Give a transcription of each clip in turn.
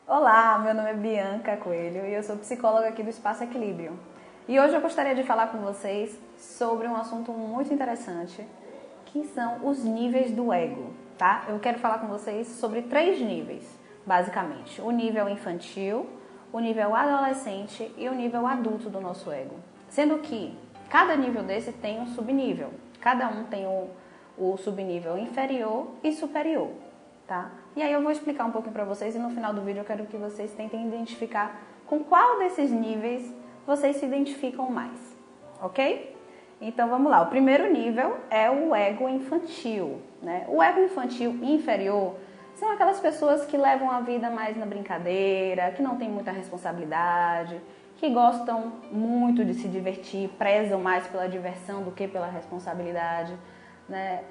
Olá, meu nome é Bianca Coelho e eu sou psicóloga aqui do Espaço Equilíbrio. E hoje eu gostaria de falar com vocês sobre um assunto muito interessante, que são os níveis do ego, tá? Eu quero falar com vocês sobre 3 níveis, basicamente. O nível infantil, o nível adolescente e o nível adulto do nosso ego. Sendo que cada nível desse tem um subnível. Cada um tem o subnível inferior e superior, tá? E aí eu vou explicar um pouquinho para vocês e no final do vídeo eu quero que vocês tentem identificar com qual desses níveis vocês se identificam mais, ok? Então vamos lá, o primeiro nível é o ego infantil, né? O ego infantil inferior são aquelas pessoas que levam a vida mais na brincadeira, que não tem muita responsabilidade, que gostam muito de se divertir, prezam mais pela diversão do que pela responsabilidade, né?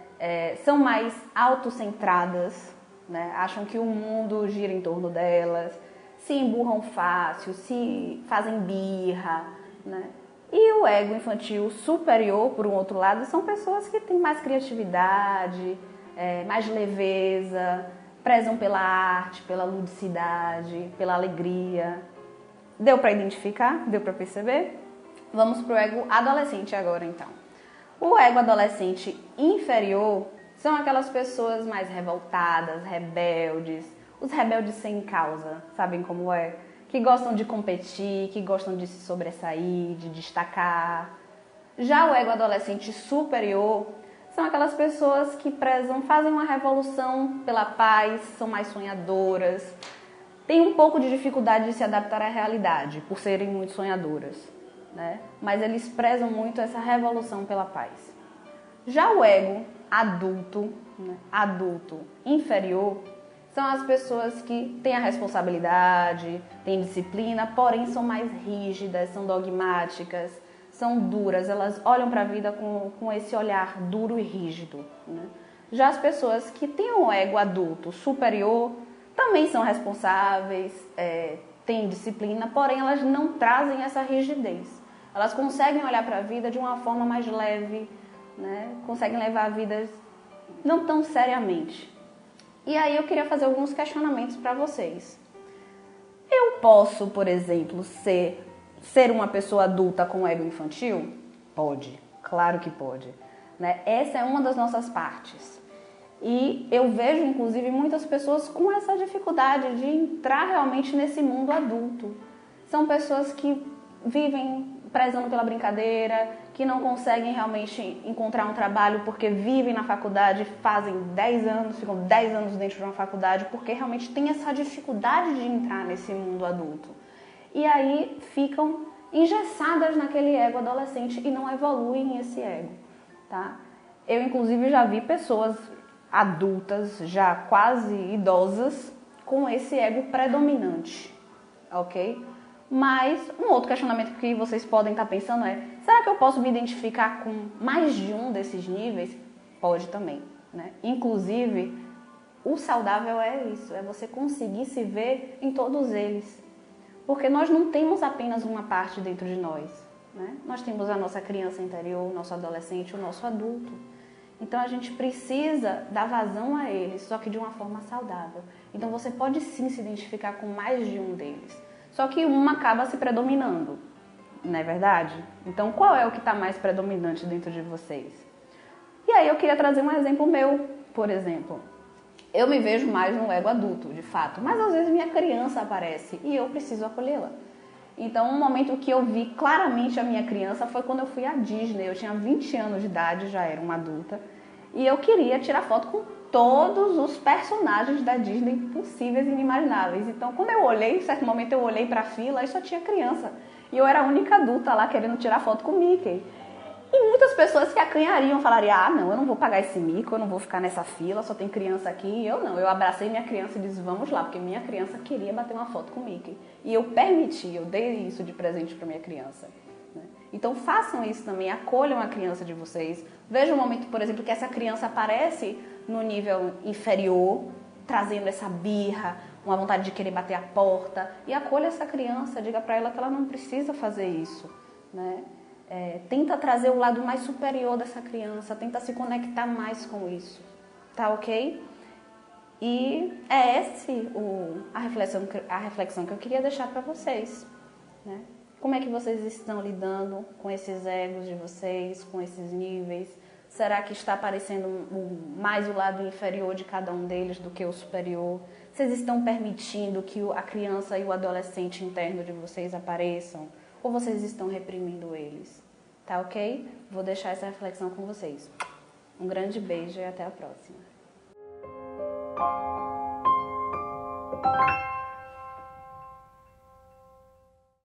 São mais autocentradas, né? Acham que o mundo gira em torno delas, se emburram fácil, se fazem birra, né? E o ego infantil superior, por um outro lado, são pessoas que têm mais criatividade, mais leveza, prezam pela arte, pela ludicidade, pela alegria. Deu para identificar? Deu para perceber? Vamos para o ego adolescente agora, então. O ego adolescente inferior são aquelas pessoas mais revoltadas, rebeldes, os rebeldes sem causa, sabem como é? Que gostam de competir, que gostam de se sobressair, de destacar. Já o ego adolescente superior são aquelas pessoas que prezam, fazem uma revolução pela paz, são mais sonhadoras, têm um pouco de dificuldade de se adaptar à realidade, por serem muito sonhadoras, né? Mas eles prezam muito essa revolução pela paz. Já o ego adulto, né? Adulto inferior, são as pessoas que têm a responsabilidade, têm disciplina, porém são mais rígidas, são dogmáticas, são duras, elas olham para a vida com esse olhar duro e rígido, né? Já as pessoas que têm um ego adulto superior também são responsáveis, têm disciplina, porém elas não trazem essa rigidez. Elas conseguem olhar para a vida de uma forma mais leve, né? Conseguem levar a vida não tão seriamente. E aí eu queria fazer alguns questionamentos para vocês. Eu posso, por exemplo, ser uma pessoa adulta com ego infantil? Pode, claro que pode, né? Essa é uma das nossas partes. E eu vejo, inclusive, muitas pessoas com essa dificuldade de entrar realmente nesse mundo adulto. São pessoas que vivem prezando pela brincadeira, que não conseguem realmente encontrar um trabalho porque vivem na faculdade, fazem 10 anos, ficam 10 anos dentro de uma faculdade, porque realmente tem essa dificuldade de entrar nesse mundo adulto. E aí ficam engessadas naquele ego adolescente e não evoluem esse ego, tá? Eu, inclusive, já vi pessoas adultas, já quase idosas, com esse ego predominante, ok? Mas um outro questionamento que vocês podem estar pensando é: será que eu posso me identificar com mais de um desses níveis? Pode também, né? Inclusive, o saudável é isso, é você conseguir se ver em todos eles. Porque nós não temos apenas uma parte dentro de nós, né? Nós temos a nossa criança interior, o nosso adolescente, o nosso adulto. Então a gente precisa dar vazão a eles, só que de uma forma saudável. Então você pode sim se identificar com mais de um deles. Só que uma acaba se predominando, não é verdade? Então qual é o que está mais predominante dentro de vocês? E aí eu queria trazer um exemplo meu, por exemplo. Eu me vejo mais no ego adulto, de fato, mas às vezes minha criança aparece e eu preciso acolhê-la. Então um momento que eu vi claramente a minha criança foi quando eu fui à Disney. Eu tinha 20 anos de idade, já era uma adulta, e eu queria tirar foto com todos os personagens da Disney possíveis e inimagináveis. Então, quando eu olhei, em certo momento eu olhei para a fila e só tinha criança. E eu era a única adulta lá querendo tirar foto com o Mickey. E muitas pessoas se acanhariam, falariam: ah, não, eu não vou pagar esse mico, eu não vou ficar nessa fila, só tem criança aqui. E eu não, eu abracei minha criança e disse: vamos lá, porque minha criança queria bater uma foto com o Mickey. E eu permiti, eu dei isso de presente para minha criança. Então façam isso também, acolham a criança de vocês. Vejam um momento, por exemplo, que essa criança aparece no nível inferior, trazendo essa birra, uma vontade de querer bater a porta, e acolha essa criança, diga para ela que ela não precisa fazer isso, né? Tenta trazer o lado mais superior dessa criança, tenta se conectar mais com isso, tá ok? E é a reflexão que eu queria deixar para vocês, né? Como é que vocês estão lidando com esses egos de vocês, com esses níveis? Será que está aparecendo mais o lado inferior de cada um deles do que o superior? Vocês estão permitindo que a criança e o adolescente interno de vocês apareçam? Ou vocês estão reprimindo eles? Tá ok? Vou deixar essa reflexão com vocês. Um grande beijo e até a próxima.